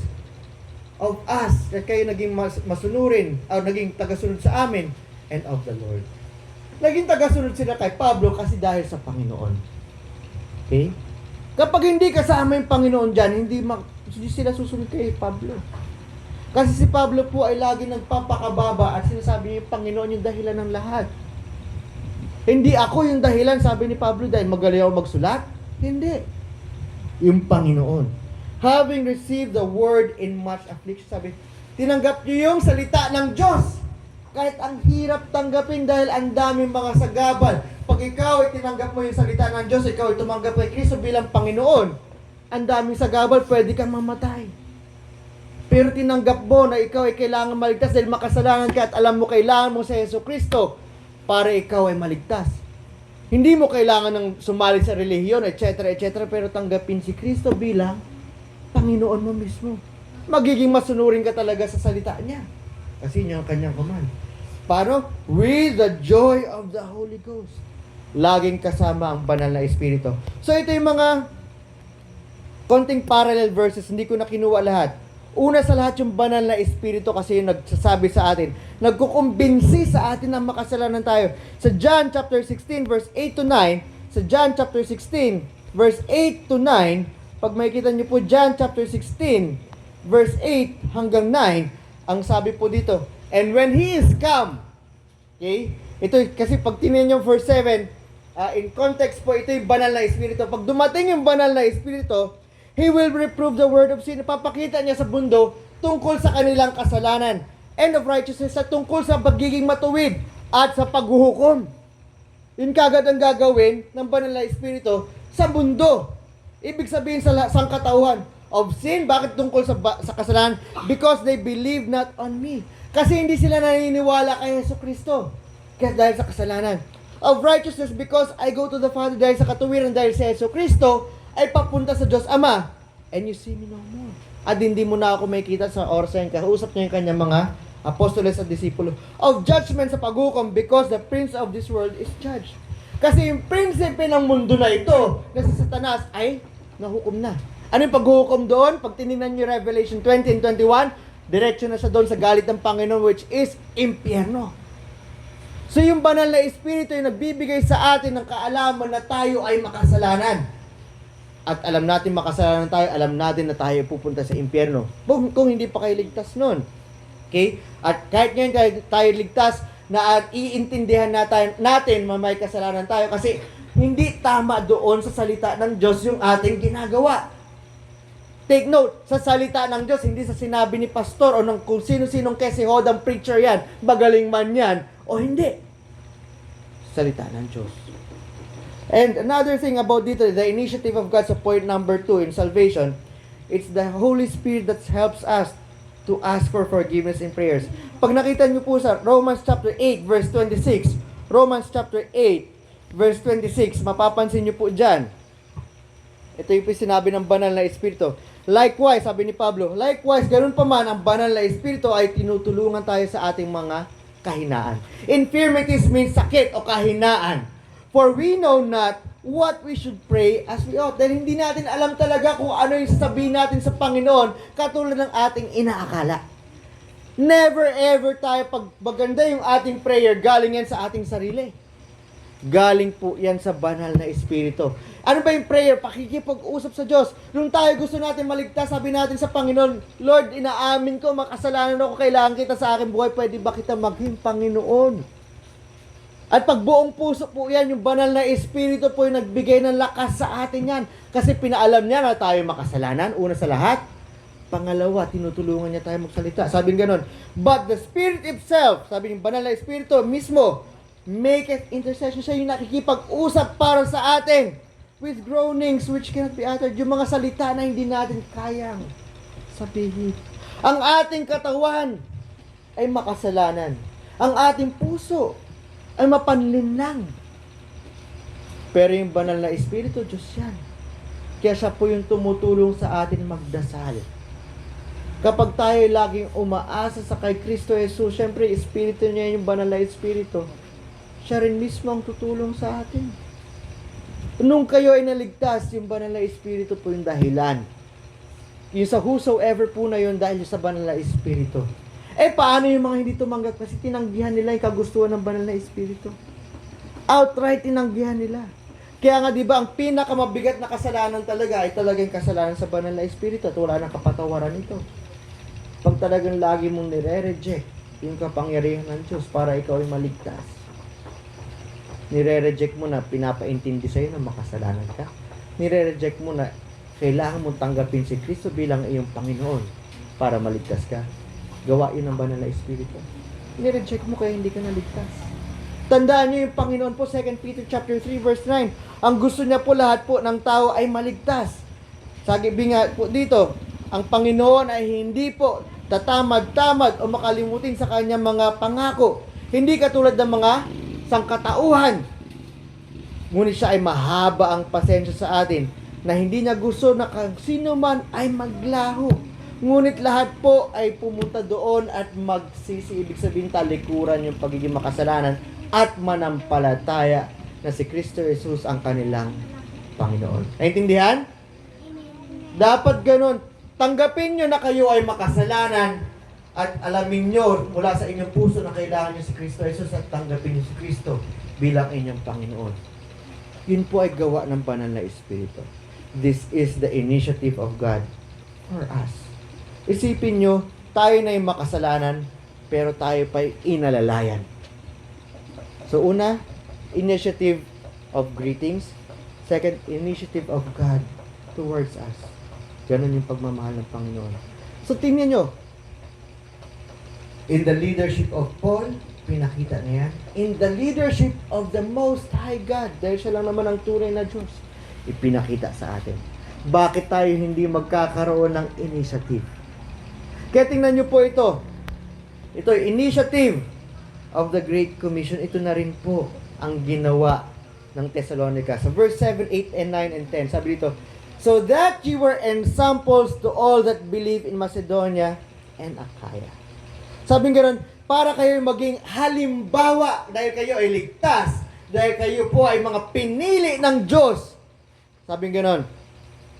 of us, at kayo naging masunurin, o naging tagasunod sa amin, and of the Lord. Naging tagasunod sila kay Pablo kasi dahil sa Panginoon. Okay? Kapag hindi kasama yung Panginoon dyan, hindi sila susunod kay Pablo. Kasi si Pablo po ay lagi nagpapakababa at sinasabi niya yung Panginoon yung dahilan ng lahat. Hindi ako yung dahilan, sabi ni Pablo, dahil magaling ako magsulat. Hindi. Yung Panginoon. Having received the word in much affliction, sabi, tinanggap niyo yung salita ng Diyos. Kahit ang hirap tanggapin dahil ang daming mga sagabal. Pag ikaw ay tinanggap mo yung salita ng Diyos, ikaw ay tumanggap kay Kristo bilang Panginoon, ang daming sagabal, pwede kang mamatay. Pero tinanggap mo na ikaw ay kailangan maligtas dahil makasalanan ka at alam mo kailangan mo sa Yesu Kristo para ikaw ay maligtas. Hindi mo kailangan ng sumali sa relihiyon, etc., etc., pero tanggapin si Kristo bilang Panginoon mo mismo. Magiging masunurin ka talaga sa salita niya. Kasi niya ang kanyang command. Paano? With the joy of the Holy Ghost. Laging kasama ang banal na Espiritu. So ito yung mga konting parallel verses, hindi ko na kinuha lahat. Una sa lahat yung banal na Espiritu kasi yung nagsasabi sa atin, nagkukumbinsi sa atin na makasalanan tayo. Sa John chapter 16 verse 8 to 9, sa John chapter 16 verse 8 to 9, pag makikita niyo po John chapter 16 verse 8 hanggang 9, ang sabi po dito, and when He is come, okay? Ito kasi pag tinignan niyo verse 7, in context po, ito yung banal na Espiritu. Pag dumating yung banal na Espiritu, He will reprove the word of sin. Papakita niya sa mundo tungkol sa kanilang kasalanan and of righteousness, sa tungkol sa pagiging matuwid at sa paghuhukom. Yun kagad ang gagawin ng banal na Espiritu sa mundo. Ibig sabihin sa sangkatauhan of sin. Bakit tungkol sa kasalanan? Because they believe not on me. Kasi hindi sila naniniwala kay Yesu Kristo. Kaya dahil sa kasalanan. Of righteousness, because I go to the Father, dahil sa katuwiran, dahil sa Yesu Kristo ay papunta sa Diyos Ama, and you see me no more. At hindi mo na ako makikita sa oras yan. Kausap niya yung kanyang mga apostoles at disipulo. Of judgment, sa paghukom, because the prince of this world is judged. Kasi yung prinsipe ng mundo na ito, na si Satanas, ay nahukom na. Ano yung paghukom doon? Pag tinignan niyo Revelation 20 and 21, diretso na siya doon sa galit ng Panginoon, which is impyerno. So yung banal na Espiritu yung nagbibigay sa atin ng kaalaman na tayo ay makasalanan. At alam natin makasalanan tayo, alam natin na tayo pupunta sa impyerno. Kung hindi pa kayo ligtas nun. Okay? At kahit ngayon tayo ligtas, na at iintindihan natin may kasalanan tayo kasi hindi tama doon sa salita ng Diyos yung ating ginagawa. Take note, sa salita ng Diyos, hindi sa sinabi ni pastor o ng kung sino-sinong kesihodang preacher yan, magaling man yan, o hindi. Salita ng Diyos. And another thing about dito, the initiative of God sa point number 2 in salvation, it's the Holy Spirit that helps us to ask for forgiveness in prayers. Pag nakita niyo po sa Romans chapter 8 verse 26, Romans chapter 8 verse 26, mapapansin niyo po dyan. Ito yung sinabi ng banal na Espiritu. Likewise, sabi ni Pablo, likewise, ganun pa man, ang banal na Espiritu ay tinutulungan tayo sa ating mga kahinaan. Infirmities means sakit o kahinaan. For we know not what we should pray as we ought. Dahil hindi natin alam talaga kung ano yung sasabihin natin sa Panginoon katulad ng ating inaakala. Never ever tayo pag maganda yung ating prayer, galing yan sa ating sarili. Galing po yan sa banal na Espiritu. Ano ba yung prayer? Pakikipag-usap sa Diyos. Nung tayo gusto natin maligtas, sabi natin sa Panginoon, Lord, inaamin ko, makasalanan ako, kailangan kita sa aking buhay, pwede ba kita maging Panginoon? At pag buong puso po yan, yung banal na Espiritu po yung nagbigay ng lakas sa atin yan. Kasi pinaalam niya na tayo makasalanan, una sa lahat. Pangalawa, tinutulungan niya tayo magsalita. Sabi nga ganun, but the Spirit itself, sabi yung banal na Espiritu mismo, maketh intercession. Siya yung nakikipag-usap para sa atin with groanings which cannot be uttered. Yung mga salita na hindi natin kayang sabihin. Ang ating katawan ay makasalanan. Ang ating puso ay mapanlinlang. Pero yung banal na Espiritu, Diyos yan. Kaya siya po yung tumutulong sa atin magdasal. Kapag tayo laging umaasa sa kay Kristo Jesus, syempre, Espiritu niya yung banal na Espiritu. siya rin mismo ang tutulong sa atin. Nung kayo ay naligtas, yung banal na Espiritu po yung dahilan. Yung sa whosoever po na yun dahil sa banal na Espiritu. Paano yung mga hindi tumanggap? Kasi tinanggihan nila yung kagustuhan ng banal na Espiritu. Outright tinanggihan nila. Kaya nga, di ba, ang pinakamabigat na kasalanan talaga ay talagang kasalanan sa banal na Espiritu at wala nang kapatawaran ito. Pag talagang lagi mong nire-reject yung kapangyarihan ng Diyos para ikaw ay maligtas. Nire-reject mo na pinapaintindi sa'yo na makasalanan ka. Nire-reject mo na kailangan mong tanggapin si Kristo bilang iyong Panginoon para maligtas ka. Gawain ng banal na Espiritu. Nire-reject mo kaya hindi ka naligtas. Tandaan niyo yung Panginoon po, 2 Peter chapter 3 verse 9. Ang gusto niya po lahat po ng tao ay maligtas. Sabi nga po dito, ang Panginoon ay hindi po tatamad-tamad o makalimutin sa kanyang mga pangako. Hindi katulad ng mga sangkatauhan. Ngunit siya ay mahaba ang pasensya sa atin na hindi niya gusto na sino man ay maglaho. Ngunit lahat po ay pumunta doon at magsisi. Ibig sabihin talikuran yung pagiging makasalanan at manampalataya na si Kristo Jesus ang kanilang Panginoon. Naintindihan? Dapat ganun. Tanggapin nyo na kayo ay makasalanan at alamin nyo mula sa inyong puso na kailangan nyo si Kristo Jesus at tanggapin nyo si Kristo bilang inyong Panginoon. Yun po ay gawa ng banal na Espiritu. This is the initiative of God for us. Isipin nyo, tayo na yung makasalanan, pero tayo pa'y inalalayan. So una, initiative of greetings. Second, initiative of God towards us. Ganon yung pagmamahal ng Panginoon. So tingnan nyo, in the leadership of Paul, pinakita niya yan. In the leadership of the Most High God, dahil siya lang naman ang tunay na Diyos, ipinakita sa atin. Bakit tayo hindi magkakaroon ng initiative? Kaya tingnan nyo po ito. Ito, initiative of the Great Commission. Ito na rin po ang ginawa ng Thessalonica. Sa verse 7, 8, and 9, and 10, sabi dito, so that you were ensamples to all that believe in Macedonia and Achaia. Sabi ganoon, para kayo maging halimbawa dahil kayo ay ligtas, dahil kayo po ay mga pinili ng Diyos. Sabi ganoon,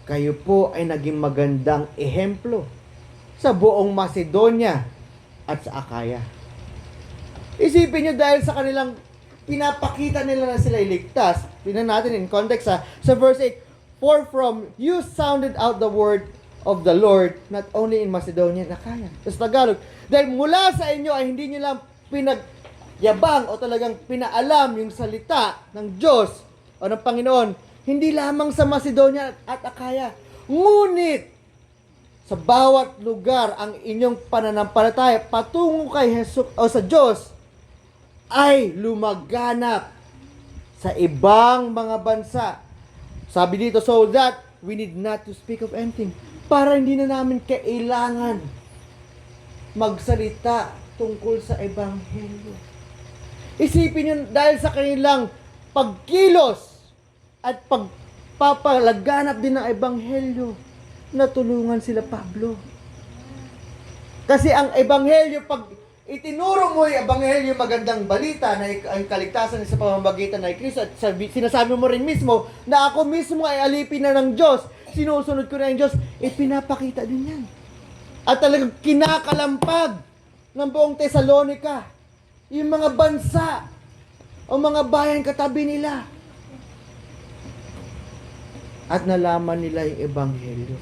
kayo po ay naging magandang ehemplo sa buong Macedonia at sa Achaia. Isipin nyo dahil sa kanilang pinapakita nila na sila ay ligtas. Tingnan natin in context sa verse 8, for from you sounded out the word of the Lord, not only in Macedonia and Achaia. Sa Tagalog, dahil mula sa inyo ay hindi nyo lang pinagyabang o talagang pinaalam yung salita ng Diyos o ng Panginoon, hindi lamang sa Macedonia at Achaia, ngunit sa bawat lugar ang inyong pananampalataya patungo kay Jesus o sa Diyos ay lumaganap sa ibang mga bansa. Sabi dito, so that we need not to speak of anything. Para hindi na namin kailangan magsalita tungkol sa Ebanghelyo. Isipin nyo, dahil sa kanilang pagkilos at pagpapalaganap din ng Ebanghelyo, natulungan sila Pablo. Kasi ang Ebanghelyo, pag itinuro mo yung Ebanghelyo, magandang balita na ang kaligtasan sa pamamagitan ng Kristo at sinasabi mo rin mismo na ako mismo ay alipin na ng Diyos, sinusunod ko na ng Diyos, pinapakita din yan. At talagang kinakalampag ng buong Thessalonica yung mga bansa o mga bayan katabi nila. At nalaman nila yung Ebanghelyo.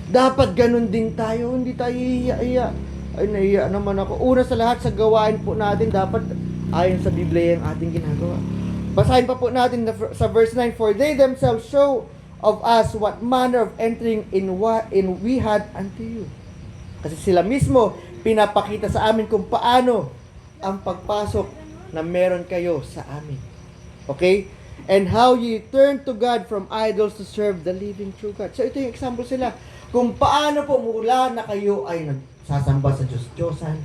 Dapat ganun din tayo, hindi tayo iya-iya. Ay, naiya naman ako. Una sa lahat, sa gawain po natin, dapat ayon sa Biblia yung ating ginagawa. Basahin pa po natin sa verse 9, for they themselves show of us what manner of entering in we had unto you. Kasi sila mismo, pinapakita sa amin kung paano ang pagpasok na meron kayo sa amin. Okay? And how you turn to God from idols to serve the living true God. So ito yung example sila. Kung paano po mula na kayo ay nagsasamba sa Diyos-Diyosan,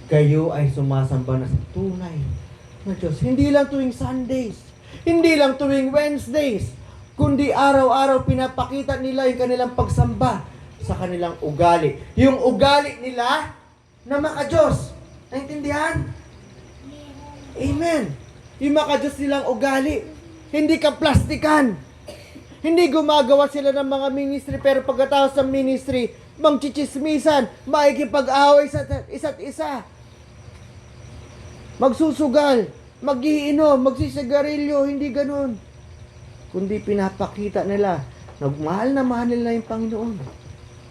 kayo ay sumasamba na sa tunay na Diyos. Hindi lang tuwing Sundays, hindi lang tuwing Wednesdays, kundi araw-araw pinapakita nila yung kanilang pagsamba sa kanilang ugali. Yung ugali nila na maka-Diyos. Naintindihan? Amen. Yung maka-Diyos nilang ugali. Hindi ka plastikan. Hindi gumagawa sila ng mga ministry, pero pagkatapos ng ministry, mangchichismisan, makikipag-away sa isa't isa. Magsusugal, magiinom, magsisigarilyo, hindi ganun. Kundi pinapakita nila, nagmahal na mahal nila yung Panginoon.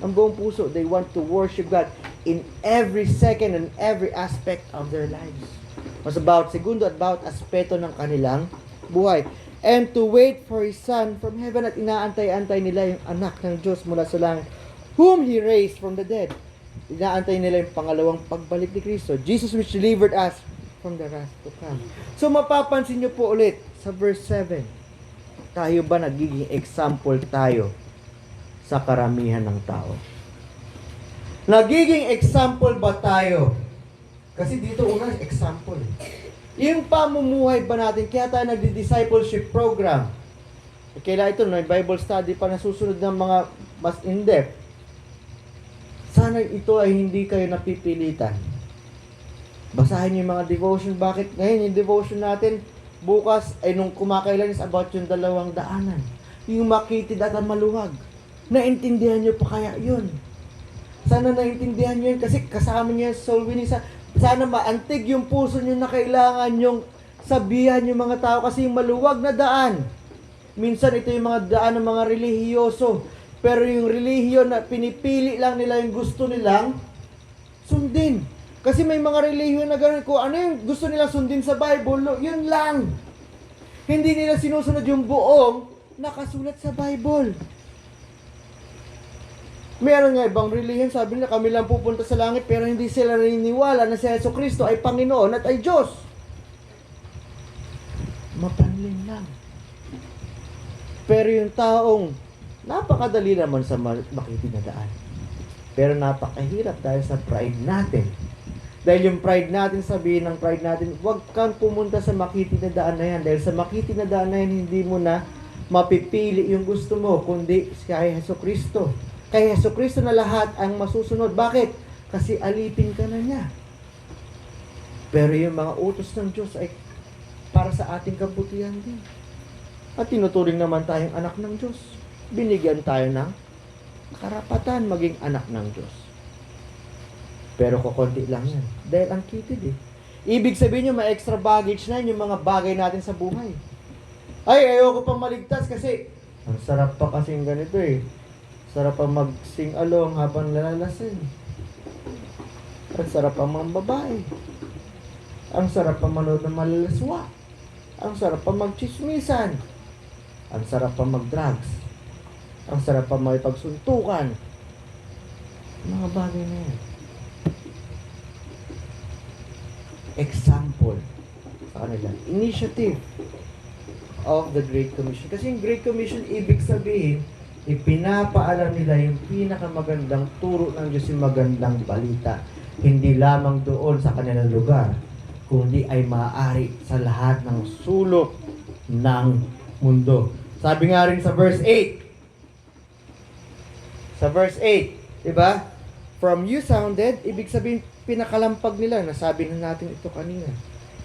Ang buong puso, they want to worship God in every second and every aspect of their lives. Mas about segundo at about aspeto ng kanilang buhay. And to wait for His Son from heaven, at inaantay-antay nila yung anak ng Diyos mula sa langit, whom He raised from the dead. Inaantay nila yung pangalawang pagbalik ni Kristo, Jesus which delivered us from the wrath to come. So mapapansin nyo po ulit sa verse 7, tayo ba nagiging example tayo sa karamihan ng tao? Nagiging example ba tayo? Kasi dito una, example. Yung pamumuhay ba natin, kaya tayo nagdi-discipleship program. Kailan ito, may Bible study pa na susunod ng mga mas in-depth. Sana ito ay hindi kayo napipilitan. Basahin yung mga devotion. Bakit ngayon yung devotion natin, bukas ay nung kumakailan is about yung dalawang daanan. Yung makitid at ang maluwag. Naintindihan nyo pa kaya yun? Sana naintindihan nyo yun kasi kasama nyo yung soul winning. Sana maantig yung puso nyo na kailangan yung sabihan yung mga tao kasi yung maluwag na daan. Minsan ito yung mga daan ng mga relihiyoso. Pero yung relihiyon na pinipili lang nila yung gusto nilang sundin. Kasi may mga relihiyon na gano'n ko, ano yung gusto nila sundin sa Bible, yun lang. Hindi nila sinusunod yung buong nakasulat sa Bible. Meron nga ibang relihiyon, sabi nila kami lang pupunta sa langit, pero hindi sila naniniwala na si Jesucristo ay Panginoon at ay Diyos. Mapanlin lang. Pero yung taong napakadali naman sa makitid na daan. Pero napakahirap dahil sa pride natin. Dahil yung pride natin, sabihin ng pride natin, huwag kang pumunta sa makitid na daan na yan. Dahil sa makitid na daan na yan, hindi mo na mapipili yung gusto mo, kundi kay Jesucristo. Kay Jesucristo na lahat ang masusunod. Bakit? Kasi alipin ka na niya. Pero yung mga utos ng Diyos ay para sa ating kabutihan din. At tinuturing naman tayong anak ng Diyos. Binigyan tayo ng karapatan maging anak ng Diyos. Pero kukunti lang yan. Dahil ang kitid eh. Ibig sabihin nyo, may extra baggage na yung mga bagay natin sa buhay. Ay, ayoko pa maligtas kasi ang sarap pa kasing ganito eh. Sarap pa mag-sing along habang lalalasin. Ang sarap pa mga babae. Ang sarap pa manood ng malalaswa. Ang sarap pa mag-chismisan. Ang sarap pa mag-drugs. Ang sarap pa makipagsuntukan. Mga bagay na yan. Example sa kanila. Initiative of the Great Commission. Kasi yung Great Commission, ibig sabihin, ipinapaalam nila yung pinakamagandang turo ng Diyos, yung magandang balita. Hindi lamang doon sa kanilang lugar, kundi ay maaari sa lahat ng sulok ng mundo. Sabi nga rin sa verse 8. Sa verse 8, diba? From you sounded, ibig sabihin, pinakalampag nila. Nasabi na natin ito kanina.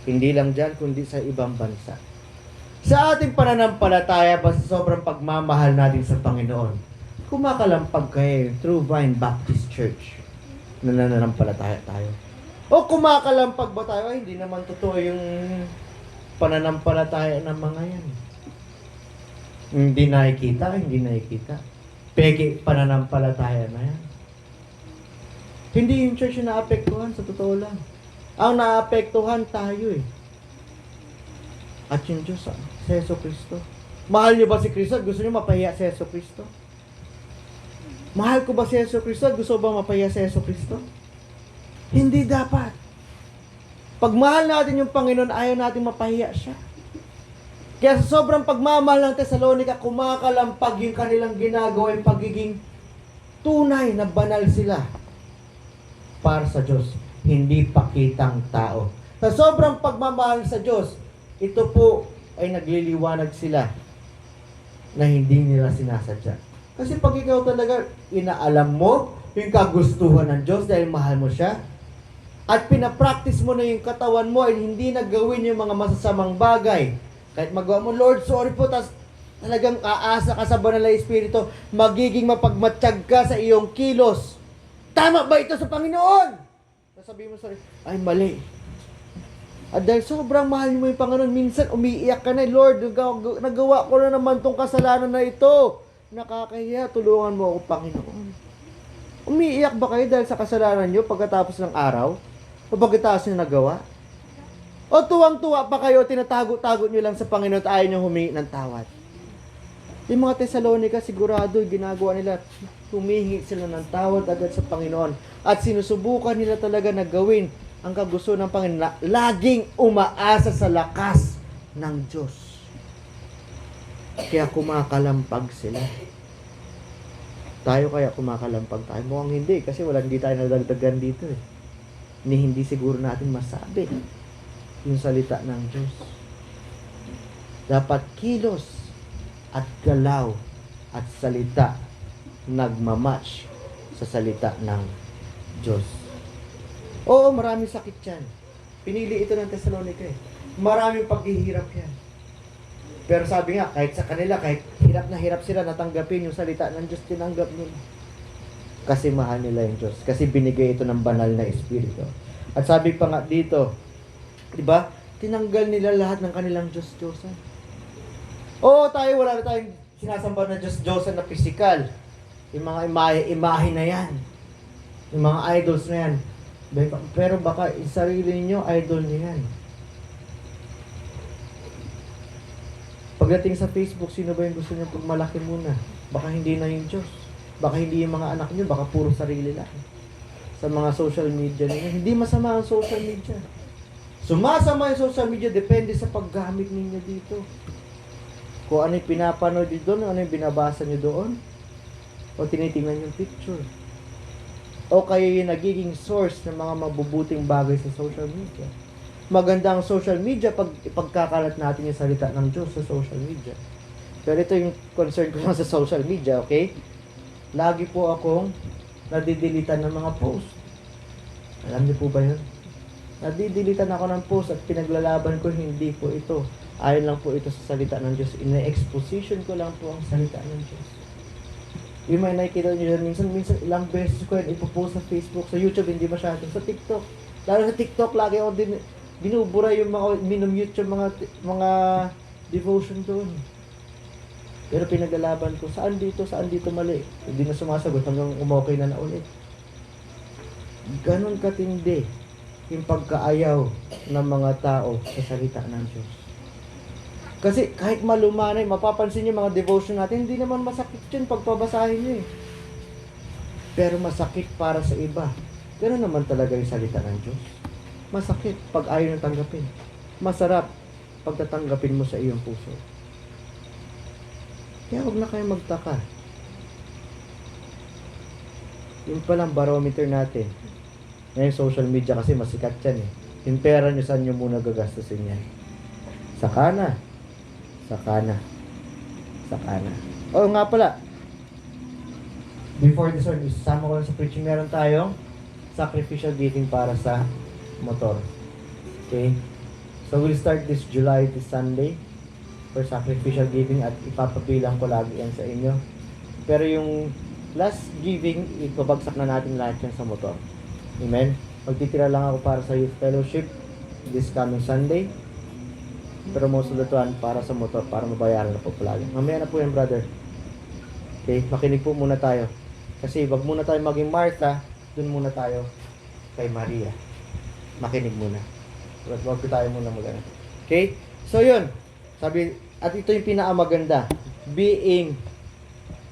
Hindi lang dyan, kundi sa ibang bansa. Sa ating pananampalataya, basta sobrang pagmamahal natin sa Panginoon, kumakalampag kayo True Vine Baptist Church na nananampalataya tayo. O kumakalampag ba tayo? Ay, hindi naman totoo yung pananampalataya ng mga yan. Hindi nakikita. Peke, pananampalataya na yan. Hindi yung church yung naapektuhan, sa totoo lang. Ang naapektuhan tayo eh. At yung Diyos, si Jesucristo. Mahal niyo ba si Kristo at gusto niyo mapahiya si Jesucristo? Mahal ko ba si Jesucristo at gusto ba mapahiya si Jesucristo? Hindi dapat. Pag mahal natin yung Panginoon, ayaw natin mapahiya siya. Kaya sa sobrang pagmamahal ng Thessalonica, kumakalampag yung kanilang ginagawa, yung pagiging tunay na banal sila para sa Diyos, hindi pakitang tao. Sa sobrang pagmamahal sa Diyos, ito po ay nagliliwanag sila na hindi nila sinasadya. Kasi pag ikaw talaga inaalam mo yung kagustuhan ng Diyos dahil mahal mo siya, at pinapractice mo na yung katawan mo at hindi na gawin yung mga masasamang bagay. Kahit magawa mo, Lord, sorry po, tas talagang aasa ka sa banal na Espiritu, magiging mapagmatsyag ka sa iyong kilos. Tama ba ito sa Panginoon? Sasabihin mo, sorry, ay mali. At dahil sobrang mahal mo yung Panginoon, minsan umiiyak ka na, Lord, nagawa ko na naman tong kasalanan na ito. Nakakahiya, tulungan mo ako, Panginoon. Umiiyak ba kayo dahil sa kasalanan nyo pagkatapos ng araw? O pagkatapos nyo nagawa? O tuwang-tuwa pa kayo, tinatago-tago nyo lang sa Panginoon at ayaw nyo humingi ng tawad? Yung mga Thessalonica, sigurado, ginagawa nila, humihingi sila ng tawad agad sa Panginoon. At sinusubukan nila talaga na gawin ang kagusto ng Panginoon na laging umaasa sa lakas ng Diyos. Kaya kumakalampag sila. Tayo kaya kumakalampag tayo? Mukhang hindi, kasi hindi tayo nadagdagan dito eh. Hindi siguro natin masabi yung salita ng Diyos. Dapat kilos at galaw at salita nagmamatch sa salita ng Diyos. Oo, maraming sakit yan. Pinili ito ng Thessalonica eh. Maraming paghihirap yan. Pero sabi nga, kahit sa kanila, kahit hirap na hirap sila natanggapin yung salita ng Diyos, tinanggap nila. Kasi mahal nila yung Diyos. Kasi binigay ito ng banal na Espiritu. At sabi pa nga dito, di ba? Tinanggal nila lahat ng kanilang Diyos-Diyosan. Oo, tayo, wala na tayong sinasamba na Diyos-Diyosan na physical. Yung mga imahe na yan. Yung mga idols na yan. Pero baka sarili niyo idol niyo yan. Pagdating sa Facebook, sino ba yung gusto niyo pagmalaki muna? Baka hindi na yung Diyos. Baka hindi yung mga anak niyo, baka puro sarili lang. Sa mga social media niyo. Hindi masama ang social media. Sumasama yung social media, depende sa paggamit ninyo dito. Kung ano yung pinapanood nyo doon, ano yung binabasa nyo doon, o tinitingnan yung picture. O kayo yung nagiging source ng mga mabubuting bagay sa social media. Maganda ang social media pag ipagkakalat natin yung salita ng Diyos sa social media. Pero ito yung concern ko lang sa social media, okay? Lagi po akong nadidilitan ng mga post. Alam niyo po ba yun? Nadidilitan ako ng post at pinaglalaban ko, hindi po ito. Ayon lang po ito sa salita ng Diyos. Ina-exposition ko lang po ang salita ng Diyos. Yung may nakikita nyo dyan, minsan ilang beses ko yan ipopost sa Facebook, sa YouTube, hindi masyado. Sa TikTok. Lalo sa TikTok, lagi ako din binubura yung mga minumute yung mga devotion doon. Pero pinaglalaban ko, saan dito mali? Hindi na sumasagot hanggang umokay na ulit. Ganon katindi yung pagkaayaw ng mga tao sa salita ng Diyos. Kasi kahit malumanay, mapapansin niyo mga devotion natin, hindi naman masakit yun pagpabasahin niyo eh. Pero masakit para sa iba. Pero naman talaga yung salita ng Diyos. Masakit pag ayaw nang tanggapin. Masarap pag tatanggapin mo sa iyong puso. Kaya huwag na kayo magtaka. Yung palang barometer natin. Ngayon social media kasi masikat yan eh. Yung pera nyo, saan nyo muna gagastusin yan? Saka na. Oo nga pala. Before this one, isama ko lang sa preaching, meron tayong sacrificial giving para sa motor. Okay? So we'll start this Sunday for sacrificial giving at ipapabilang ko lagi yan sa inyo. Pero yung last giving, ipabagsak na natin lahat yan sa motor. Amen? Magtitira lang ako para sa youth fellowship this coming Sunday. Pero most of the one para sa motor, para mabayaran na po palagi. Mamaya na po yan, brother. Okay, makinig po muna tayo. Kasi wag muna tayo maging Martha, dun muna tayo kay Maria. Makinig muna. Wag tayo muna magana. Okay? So yun, sabi, at ito yung pinakamaganda. Being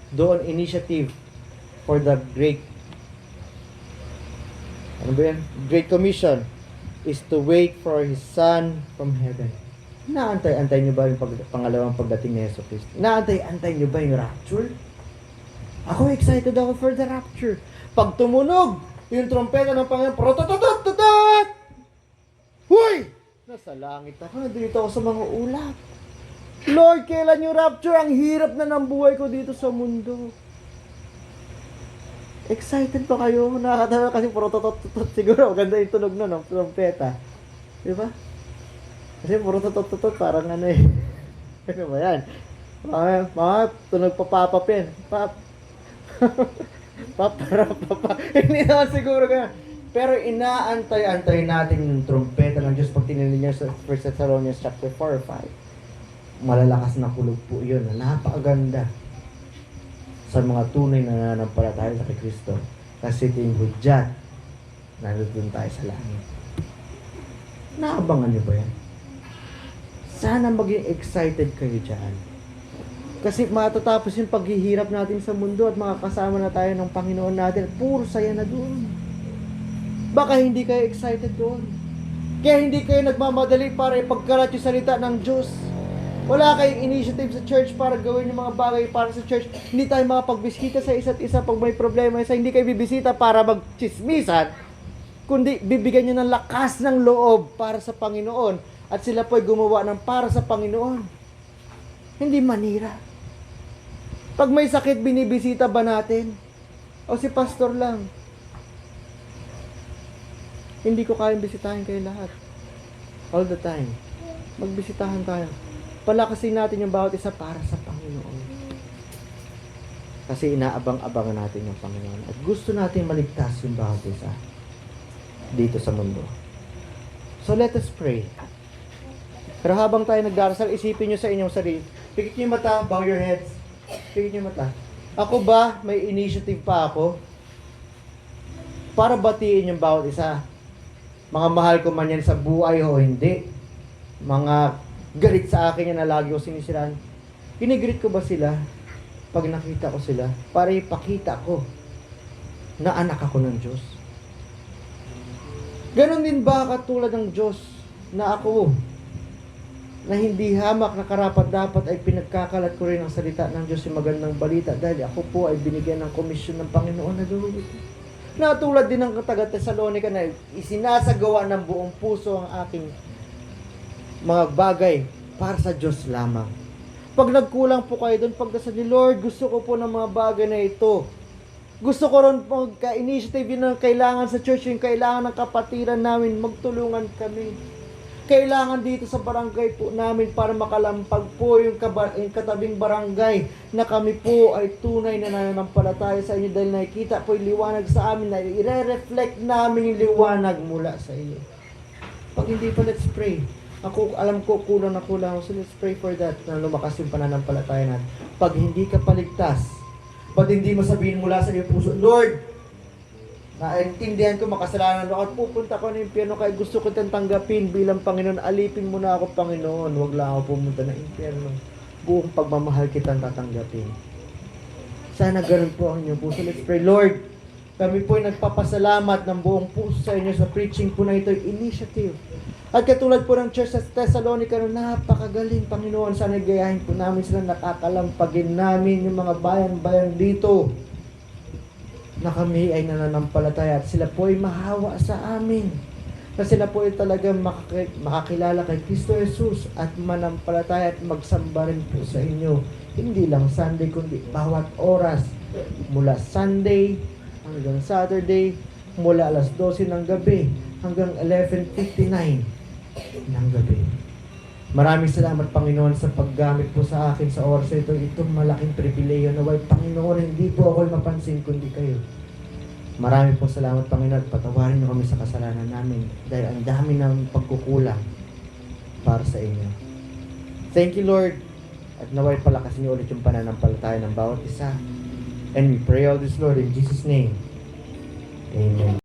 doon initiative for the great, ano ba yan? Great Commission is to wait for His Son from heaven. Naantay-antay nyo ba yung pangalawang pagdating ni Yeso Cristo? Naantay-antay nyo ba yung rapture? Ako excited ako for the rapture. Pag tumunog, yung trompeta ng Panginoon, protototototot! Huy! Nasa langit ako, nandito ako sa mga ulap. Lord, kailan yung rapture? Ang hirap na ng buhay ko dito sa mundo. Excited pa kayo? Nakakatawa kasi puro tutot siguro. Maganda yung tunog nun, no? Trompeta. Di ba? Kasi puro tutot parang ano eh. Ano ba yan? Mga tunog pa papapin. Pap. Papa. Hindi naman siguro ganyan. Pero inaantay-antay natin yung trompeta ng Diyos pag tinignan niyo sa 1 Thessalonians chapter 4 or 5. Malalakas na kulog po yun. Napakaganda sa mga tunay na nananampalataya sa kay Kristo. Kasi ito yung hudyat. Nandun tayo sa langit. Naabangan niyo ba yan? Sana maging excited kayo dyan. Kasi matatapos yung paghihirap natin sa mundo at makakasama na tayo ng Panginoon natin at puro saya na doon. Baka hindi kayo excited doon. Kaya hindi kayo nagmamadali para ipagkalat yung salita ng Diyos. Wala kayong initiative sa church para gawin yung mga bagay para sa church. Hindi tayo makapagbisita sa isa't isa pag may problema isa. Hindi kayo bibisita para magchismisan, kundi bibigyan nyo ng lakas ng loob para sa Panginoon. At sila po'y gumawa ng para sa Panginoon. Hindi manira. Pag may sakit, binibisita ba natin? O si pastor lang? Hindi ko kayang bisitahin kayo lahat. All the time. Magbisitahan tayo. Palakasin natin yung bawat isa para sa Panginoon. Kasi inaabang-abangan natin yung Panginoon. At gusto natin maligtas yung bawat isa dito sa mundo. So let us pray. Pero habang tayo nagdarasal, isipin nyo sa inyong sarili. Pikit nyo yung mata, bow your heads. Pikit nyo yung mata. Ako ba, may initiative pa ako? Para batiin yung bawat isa. Mga mahal ko man yan sa buhay o hindi. Mga galit sa akin yan na lagi ko sinisiraan. Kinigreet ko ba sila pag nakita ko sila? Para ipakita ko na anak ako ng Diyos. Ganon din ba katulad ng Diyos na ako na hindi hamak na karapat-dapat ay pinagkakalat ko rin ang salita ng Diyos yung magandang balita dahil ako po ay binigyan ng komisyon ng Panginoon na gawin ito. Natulad din ng taga-Thessalonica na isinasagawa ng buong puso ang aking mga bagay para sa Diyos lamang. Pag nagkulang po kayo doon, pagdasal ni Lord, gusto ko po ng mga bagay na ito. Gusto ko rin po ka-initiative yun ang kailangan sa church, yung kailangan ng kapatiran namin, magtulungan kami. Kailangan dito sa barangay po namin para makalampag po yung katabing barangay na kami po ay tunay na nananampalataya sa inyo dahil nakikita po yung liwanag sa amin na i-reflect namin yung liwanag mula sa inyo. Pag hindi pa, let's pray. Ako, alam ko, kulang na kulang. So let's pray for that na lumakas yung pananampalataya natin. Pag hindi ka paligtas, pag hindi mo sabihin mula sa iyong puso, Lord, naintindihan ko makasalanan ako at pupunta ko ng impyerno kaya gusto ko itang tanggapin bilang Panginoon. Alipin mo na ako, Panginoon. Huwag lang ako pumunta ng impyerno. Buong pagmamahal kitang tatanggapin. Sana ganun po ang inyong puso. Let's pray. Lord, kami po ay nagpapasalamat ng buong puso sa inyo sa preaching po na ito, initiative. At katulad po ng church sa Thessalonica na napakagaling, Panginoon. Sana gayahin po namin sila, nakakalampagin namin yung mga bayan-bayan dito na kami ay nananampalataya at sila po ay mahawa sa amin. Na sila po ay talagang makakilala kay Kristo Jesus at manampalataya at magsamba rin po sa inyo. Hindi lang Sunday, kundi bawat oras. Mula Sunday hanggang Saturday, mula alas 12 ng gabi hanggang 11:59 ng gabi. Maraming salamat, Panginoon, sa paggamit po sa akin sa oras ito. Itong malaking pribileyo na way, Panginoon, hindi po ako mapansin kundi kayo. Maraming po salamat, Panginoon, at patawarin niyo kami sa kasalanan namin dahil ang dami ng pagkukulang para sa inyo. Thank you, Lord, at naway palakasin niyo ulit yung pananampalataya ng bawat isa. And we pray all this, Lord, in Jesus' name. Amen.